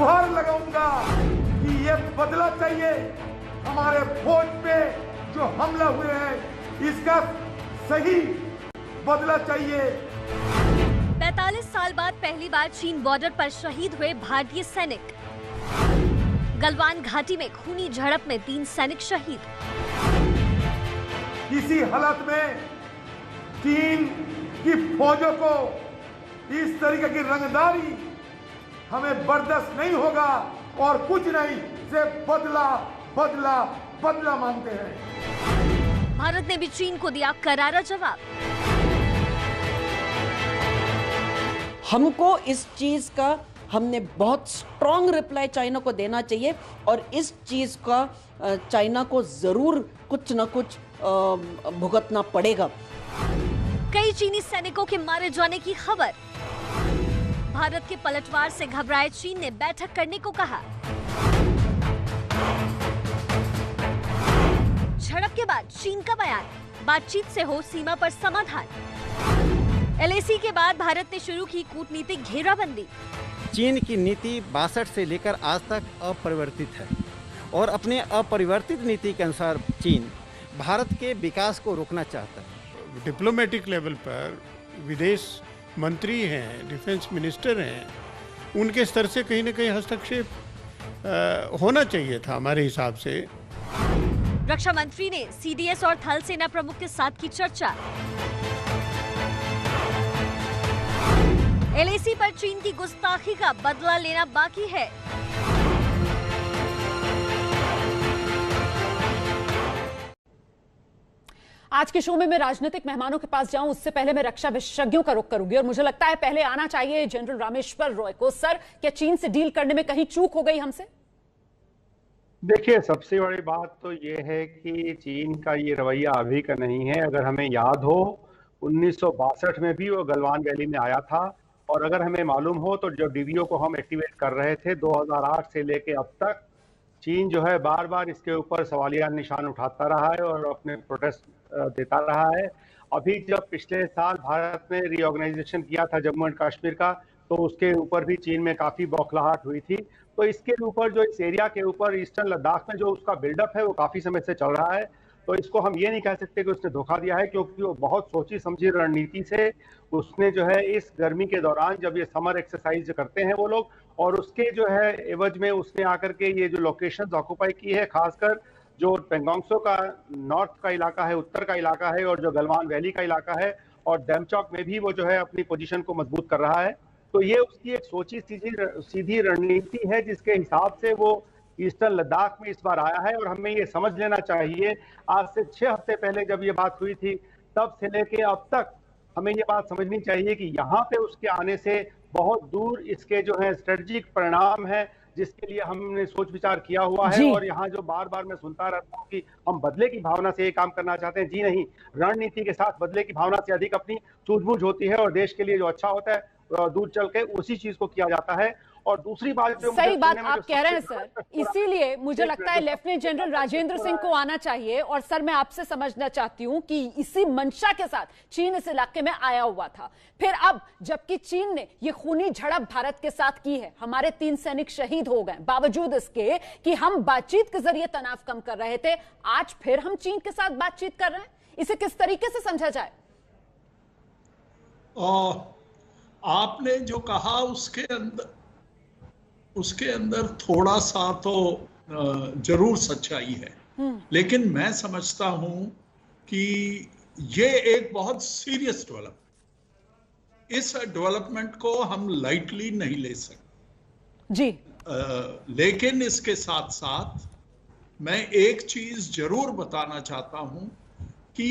गुहार लगाऊंगा कि ये बदला चाहिए। हमारे फौज पे जो हमला हुए हैं इसका सही बदला चाहिए। 45 साल बाद पहली बार चीन बॉर्डर पर शहीद हुए भारतीय सैनिक। गलवान घाटी में खूनी झड़प में 3 सैनिक शहीद। इसी हालत में चीन की फौजों को इस तरीके की रंगदारी हमें बर्दाश्त नहीं होगा और कुछ नहीं से बदला बदला बदला मांगते हैं। भारत ने भी चीन को दिया करारा जवाब। हमको इस चीज का हमने बहुत स्ट्रांग रिप्लाई चाइना को देना चाहिए और इस चीज का चाइना को जरूर कुछ न कुछ भुगतना पड़ेगा। कई चीनी सैनिकों के मारे जाने की खबर। भारत के पलटवार से घबराए चीन ने बैठक करने को कहा। झड़प के बाद चीन का बयान, बातचीत से हो सीमा पर समाधान। एलएसी के बाद भारत ने शुरू की कूटनीतिक घेराबंदी। चीन की नीति 62 से लेकर आज तक अपरिवर्तित है और अपने अपरिवर्तित नीति के अनुसार चीन भारत के विकास को रोकना चाहता है। डिप्लोमेटिक लेवल पर विदेश मंत्री हैं, डिफेंस मिनिस्टर हैं, उनके स्तर से कहीं न कहीं हस्तक्षेप होना चाहिए था हमारे हिसाब से। रक्षा मंत्री ने सीडीएस और थल सेना प्रमुख के साथ की चर्चा। एलएसी पर चीन की गुस्ताखी का बदला लेना बाकी है। आज के शो में मैं राजनीतिक मेहमानों के पास जाऊं उससे पहले मैं रक्षा विशेषज्ञों का रुख करूंगी और मुझे लगता है पहले आना चाहिए जनरल रामेश्वर रॉय को। सर, क्या चीन से डील करने में कहीं चूक हो गई हमसे? देखिए, सबसे बड़ी बात तो ये है कि चीन का ये रवैया अभी का नहीं है। अगर हमें याद हो 1962 में भी वो गलवान वैली में आया था और अगर हमें मालूम हो तो जो डीवीओ को हम एक्टिवेट कर रहे थे 2008 से लेके अब तक चीन जो है बार बार इसके ऊपर सवालिया निशान उठाता रहा है और अपने प्रोटेस्ट देता रहा है। अभी जब पिछले साल भारत ने रीऑर्गेनाइजेशन किया था जम्मू एंड कश्मीर का तो उसके ऊपर भी चीन में काफ़ी बौखलाहट हुई थी। तो इसके ऊपर जो इस एरिया के ऊपर ईस्टर्न लद्दाख में जो उसका बिल्डअप है वो काफ़ी समय से चल रहा है। तो इसको हम ये नहीं कह सकते कि उसने धोखा दिया है, क्योंकि वो बहुत सोची समझी रणनीति से उसने जो है इस गर्मी के दौरान जब ये समर एक्सरसाइज करते हैं वो लोग और उसके जो है एवज में उसने आकर के ये जो लोकेशंस ऑक्युपाई की है, खासकर जो पेंगोंगसो का नॉर्थ का इलाका है, उत्तर का इलाका है और जो गलवान वैली का इलाका है और डेमचौक में भी वो जो है अपनी पोजीशन को मजबूत कर रहा है। तो ये उसकी एक सोची सीधी रणनीति है जिसके हिसाब से वो ईस्टर्न लद्दाख में इस बार आया है। और हमें ये समझ लेना चाहिए, आज से 6 हफ्ते पहले जब ये बात हुई थी तब से लेके अब तक हमें ये बात समझनी चाहिए कि यहाँ पे उसके आने से बहुत दूर इसके जो है स्ट्रेटेजिक परिणाम है जिसके लिए हमने सोच विचार किया हुआ है। और यहाँ जो बार बार मैं सुनता रहता हूँ कि हम बदले की भावना से ये काम करना चाहते हैं, जी नहीं, रणनीति के साथ बदले की भावना से अधिक अपनी सूझबूझ होती है और देश के लिए जो अच्छा होता है दूर चल के उसी चीज को किया जाता है। और दूसरी बात जो सही बात आप कह रहे हैं सर, इसीलिए मुझे लगता है लेफ्टिनेंट जनरल राजेंद्र सिंह को आना चाहिए। और सर, मैं आपसे समझना चाहती हूं कि इसी मंशा के साथ चीन इस इलाके में आया हुआ था, फिर अब जबकि चीन ने ये खूनी झड़प भारत के साथ की है, हमारे 3 सैनिक शहीद हो गए, बावजूद इसके कि हम बातचीत के जरिए तनाव कम कर रहे थे, आज फिर हम चीन के साथ बातचीत कर रहे हैं। इसे किस तरीके से समझा जाए? आपने जो कहा उसके अंदर थोड़ा सा तो जरूर सच्चाई है, लेकिन मैं समझता हूं कि ये एक बहुत सीरियस डेवलपमेंट, इस डेवलपमेंट को हम लाइटली नहीं ले सकते जी। लेकिन इसके साथ साथ मैं एक चीज जरूर बताना चाहता हूं कि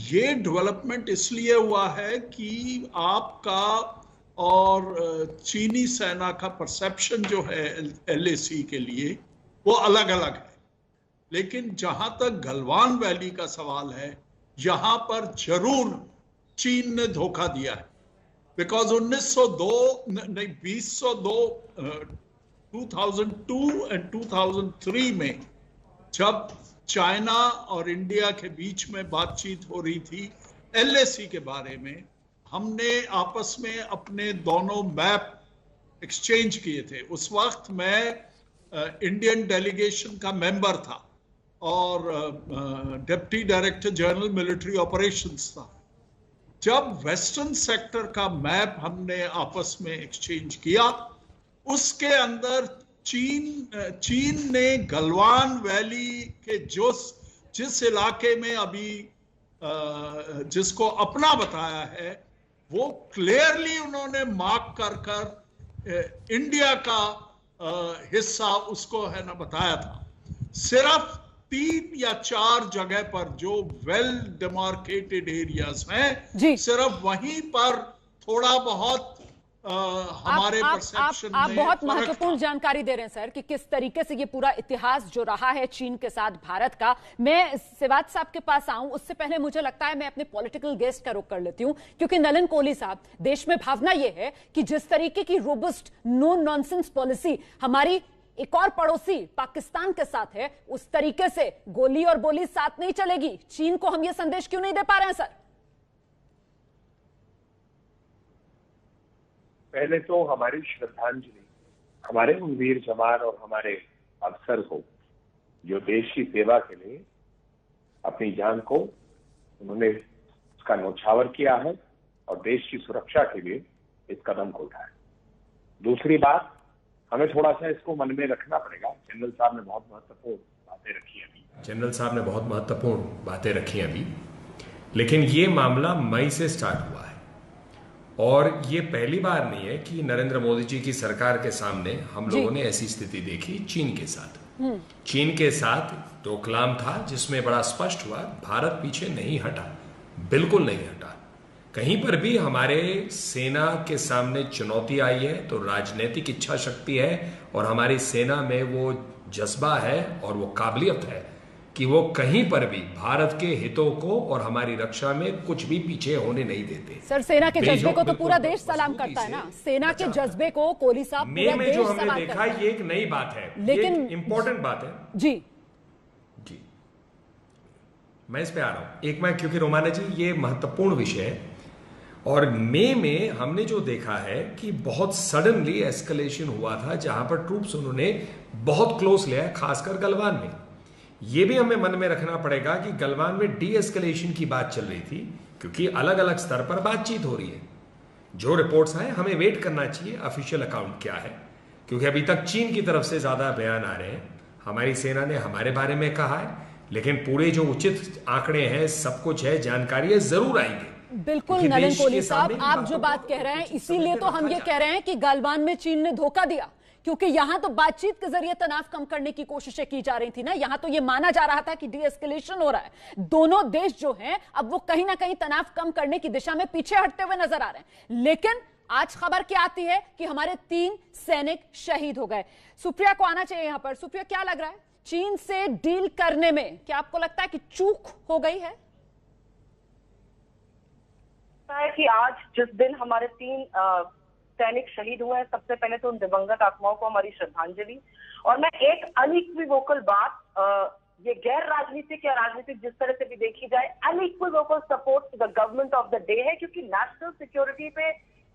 ये डेवलपमेंट इसलिए हुआ है कि आपका और चीनी सेना का परसेप्शन जो है एलएसी के लिए वो अलग अलग है। लेकिन जहां तक गलवान वैली का सवाल है, यहां पर जरूर चीन ने धोखा दिया है। बिकॉज 2002 एंड 2003 में जब चाइना और इंडिया के बीच में बातचीत हो रही थी एलएसी के बारे में, हमने आपस में अपने दोनों मैप एक्सचेंज किए थे। उस वक्त मैं इंडियन डेलीगेशन का मेंबर था और deputy director general military operations था। जब वेस्टर्न सेक्टर का मैप हमने आपस में एक्सचेंज किया, उसके अंदर चीन ने गलवान वैली के जिस इलाके में अभी जिसको अपना बताया है, वो क्लियरली उन्होंने मार्क कर इंडिया का हिस्सा उसको है ना बताया था। सिर्फ 3 या 4 जगह पर जो वेल डिमार्केटेड एरियाज हैं, सिर्फ वहीं पर थोड़ा बहुत हमारे परसेप्शन में आप बहुत महत्वपूर्ण जानकारी दे रहे हैं सर कि किस तरीके से ये पूरा इतिहास जो रहा है चीन के साथ भारत का। मैं सिवात साहब के पास आऊं उससे पहले मुझे लगता है मैं अपने पॉलिटिकल गेस्ट का रुख कर लेती हूं, क्योंकि नलिन कोहली साहब, देश में भावना ये है कि जिस तरीके की रोबस्ट नो नॉनसेंस पॉलिसी हमारी एक और पड़ोसी पाकिस्तान के साथ है, उस तरीके से गोली और बोली साथ नहीं चलेगी। चीन को हम ये संदेश क्यों नहीं दे पा रहे हैं सर? पहले तो हमारी श्रद्धांजलि हमारे उन वीर जवान और हमारे अफसर को जो देश की सेवा के लिए अपनी जान को उन्होंने उसका न्यौछावर किया है और देश की सुरक्षा के लिए इस कदम को उठाया। दूसरी बात, हमें थोड़ा सा इसको मन में रखना पड़ेगा। जनरल साहब ने बहुत महत्वपूर्ण बातें रखी अभी, लेकिन ये मामला मई से स्टार्ट हुआ है और ये पहली बार नहीं है कि नरेंद्र मोदी जी की सरकार के सामने हम लोगों ने ऐसी स्थिति देखी। चीन के साथ डोकलाम था, जिसमें बड़ा स्पष्ट हुआ भारत पीछे नहीं हटा, बिल्कुल नहीं हटा। कहीं पर भी हमारे सेना के सामने चुनौती आई है तो राजनीतिक इच्छा शक्ति है और हमारी सेना में वो जज्बा है और वो काबिलियत है कि वो कहीं पर भी भारत के हितों को और हमारी रक्षा में कुछ भी पीछे होने नहीं देते। सर, सेना के जज्बे को तो पूरा देश सलाम करता है ना। सेना के जज्बे को कोहली साहब पूरा में देश जो हमने सलाम देखा ये एक नई बात है, लेकिन इंपॉर्टेंट बात है। जी मैं इस पे आ रहा हूं एक, मैं क्योंकि रोमाना जी ये महत्वपूर्ण विषय है और मई में हमने जो देखा है कि बहुत सडनली एस्केलेशन हुआ था, जहां पर ट्रूप्स उन्होंने बहुत क्लोज लिया है, खासकर गलवान में। यह भी हमें मन में रखना पड़ेगा कि गलवान में डी एस्केलेशन की बात चल रही थी, क्योंकि अलग अलग स्तर पर बातचीत हो रही है। जो रिपोर्ट्स आए हमें वेट करना चाहिए ऑफिशियल अकाउंट क्या है, क्योंकि अभी तक चीन की तरफ से ज्यादा बयान आ रहे हैं। हमारी सेना ने हमारे बारे में कहा है, लेकिन पूरे जो उचित आंकड़े हैं, सब कुछ है, जानकारी है, जरूर आएंगे। बिल्कुल नलिन कोहली साहब, आप जो बात कह रहे हैं, इसीलिए तो हम ये कह रहे हैं कि गलवान में चीन ने धोखा दिया, क्योंकि यहां तो बातचीत के जरिए तनाव कम करने की कोशिशें की जा रही थी ना। यहां तो ये माना जा रहा था कि डी एस्केलेशन हो रहा है। दोनों देश जो हैं अब वो कहीं ना कहीं तनाव कम करने की दिशा में पीछे हटते हुए नजर आ रहे हैं। लेकिन आज खबर क्या आती है कि हमारे 3 सैनिक शहीद हो गए। सुप्रिया को आना चाहिए यहां पर। सुप्रिया, क्या लग रहा है चीन से डील करने में, क्या आपको लगता है कि चूक हो गई है? कि आज जिस दिन हमारे 3 सैनिक शहीद हुए हैं, सबसे पहले तो उन दिवंगत आत्माओं को हमारी श्रद्धांजलि। और मैं एक अनइक्विवोकल बात, ये गैर राजनीतिक या राजनीतिक जिस तरह से भी देखी जाए, unequivocal support to the government of the day है, क्योंकि नेशनल सिक्योरिटी पे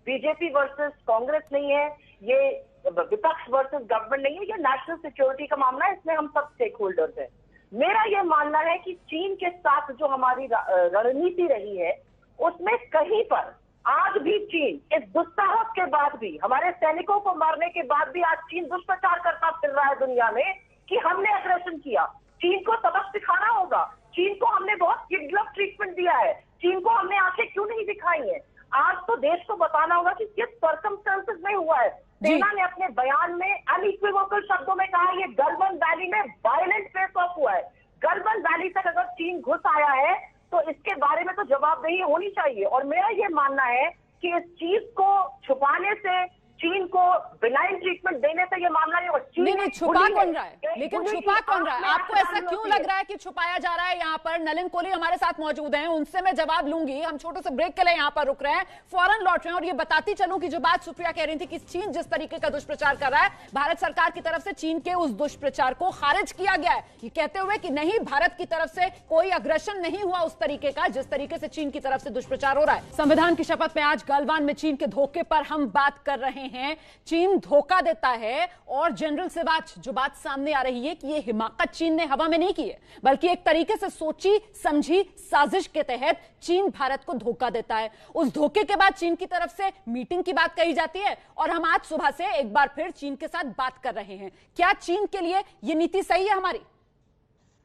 बीजेपी वर्सेस कांग्रेस नहीं है, ये विपक्ष वर्सेस गवर्नमेंट नहीं है, ये नेशनल सिक्योरिटी का मामला है, इसमें हम सब स्टेक होल्डर्स हैं। मेरा यह मानना है कि चीन के साथ जो हमारी रणनीति रही है, उसमें कहीं पर आज भी चीन इस दुस्साहस के बाद भी, हमारे सैनिकों को मारने के बाद भी आज चीन दुष्प्रचार करता फिर रहा है दुनिया में कि हमने अग्रेशन किया। चीन को सबक सिखाना होगा। चीन को हमने बहुत किड लव ट्रीटमेंट दिया है। चीन को हमने आंखें क्यों नहीं दिखाई है? आज तो देश को बताना होगा कि किस सर्कमस्टेंसेस में हुआ है। सेना ने अपने बयान में अनइक्विवोकल शब्दों में कहा, ये गलवान वैली में वायलेंट फेस ऑफ हुआ है। गलवान वैली तक अगर चीन घुस आया है तो इसके बारे में तो जवाबदेही होनी चाहिए। और मेरा ये मानना है कि इस चीज को छुपाने से, चीन को बिनाइन ट्रीटमेंट देने से ये मामला नहीं होगा। नहीं, छुपा कौन रहा है? लेकिन बोले छुपा कि कौन रहा है? आप आपको ऐसा क्यों लग रहा है कि छुपाया जा रहा है? यहाँ पर नलिन कोहली हमारे साथ मौजूद हैं, उनसे मैं जवाब लूंगी। हम छोटे से ब्रेक के लिए यहाँ पर रुक रहे हैं, फौरन लौट रहे हैं। और ये बताती चलूं कि जो बात सुप्रिया कह रही थी कि चीन जिस तरीके का दुष्प्रचार कर रहा है, भारत सरकार की तरफ से चीन के उस दुष्प्रचार को खारिज किया गया है, ये कहते हुए कि नहीं, भारत की तरफ से कोई अग्रेशन नहीं हुआ उस तरीके का जिस तरीके से चीन की तरफ से दुष्प्रचार हो रहा है। संविधान की शपथ में आज गलवान में चीन के धोखे पर हम बात कर रहे हैं। चीन धोखा देता है और जनरल से जो बात सामने आ रही है कि ये हिमाकत चीन ने हवा में नहीं की है, बल्कि एक तरीके से सोची समझी साजिश के तहत चीन भारत को धोखा देता है। उस धोखे के बाद चीन की तरफ से मीटिंग की बात कही जाती है और हम आज सुबह से एक बार फिर चीन के साथ बात कर रहे हैं। क्या चीन के लिए ये नीति सही है हमारी?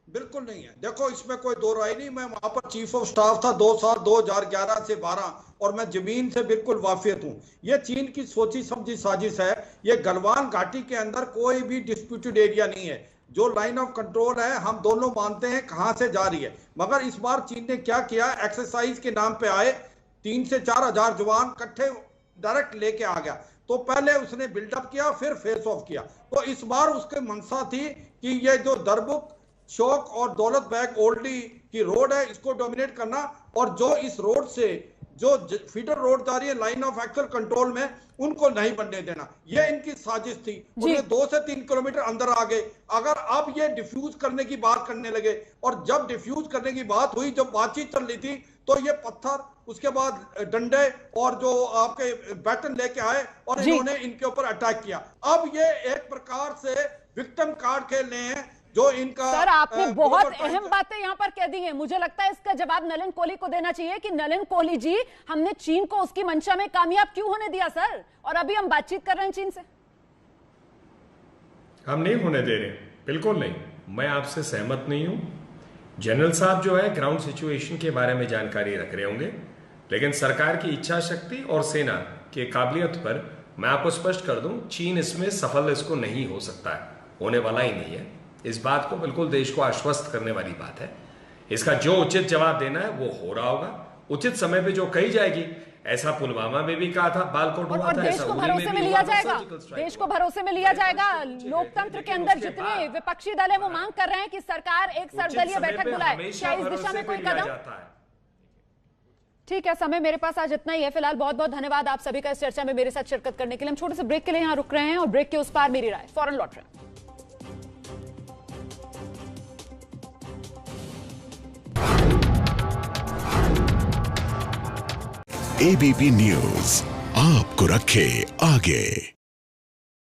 बिल्कुल नहीं है। देखो, इसमें कोई दो राय नहीं। मैं वहां पर चीफ ऑफ स्टाफ था 2 साल, 2011 से 12, और मैं जमीन से बिल्कुल वाकिफ हूं। ये चीन की सोची समझी साजिश है। ये गलवान घाटी के अंदर कोई भी डिस्प्यूटेड एरिया नहीं है। जो लाइन ऑफ कंट्रोल है हम दोनों मानते हैं कहां से जा रही है, मगर इस बार चीन ने क्या किया, एक्सरसाइज के नाम पे आए 3 से 4 हजार जवान इकट्ठे डायरेक्ट लेके आ गया। तो पहले उसने बिल्डअप किया, फिर फेस ऑफ किया। तो इस बार उसके मंशा थी कि ये जो दरबुक, शौक और दौलत बैग ओल्डी की रोड है, इसको डोमिनेट करना, और जो इस रोड से जो फीडर रोड जा रही है लाइन ऑफ एक्चुअल कंट्रोल में, उनको नहीं बनने देना। ये इनकी साजिश थी। उन्हें 2 से 3 किलोमीटर अंदर आ गए। अगर अब ये डिफ्यूज करने की बात करने लगे, और जब डिफ्यूज करने की बात हुई, जब बातचीत चल रही थी, तो ये पत्थर, उसके बाद डंडे और जो आपके बैटन लेके आए और इन्होंने इनके ऊपर अटैक किया। अब ये एक प्रकार से विक्टिम कार्ड खेल रहे हैं जो इनका। सर, आपने बहुत अहम बातें यहां पर कह दी हैं। मुझे लगता है इसका जवाब नलिन कोहली को देना चाहिए कि नलिन कोहली जी, हमने चीन को उसकी मंशा में कामयाब क्यों होने दिया सर? और अभी हम बातचीत कर रहे हैं चीन से। हम नहीं होने दे रहे, बिल्कुल नहीं। मैं आपसे सहमत नहीं हूं। जनरल साहब जो है ग्राउंड सिचुएशन के बारे में जानकारी रख रहे होंगे, लेकिन सरकार की इच्छा शक्ति और सेना की काबिलियत पर मैं आपको स्पष्ट कर दूं, चीन इसमें सफल इसको नहीं हो सकता है, होने वाला ही नहीं है। इस बात को बिल्कुल देश को आश्वस्त करने वाली बात है। इसका जो उचित जवाब देना है वो हो रहा होगा उचित समय पे। जो कही जाएगी, ऐसा पुलवामा में भी कहा था, बालकोट हुआ था, देश को भरोसे में लिया जाएगा, देश को भरोसे में लिया जाएगा। लोकतंत्र के अंदर जितने विपक्षी दल है वो मांग कर रहे हैं कि सरकार एक सर्वदलीय बैठक बुलाए। क्या इस दिशा में कोई कदम? ठीक है, समय मेरे पास आज इतना ही है फिलहाल। बहुत बहुत धन्यवाद आप सभी का इस चर्चा में मेरे साथ शिरकत करने के लिए। हम छोटे से ब्रेक के लिए यहाँ रुक रहे हैं और ब्रेक के उस पार मेरी राय, फौरन लौट रहे हैं। एबीपी न्यूज आपको रखे आगे।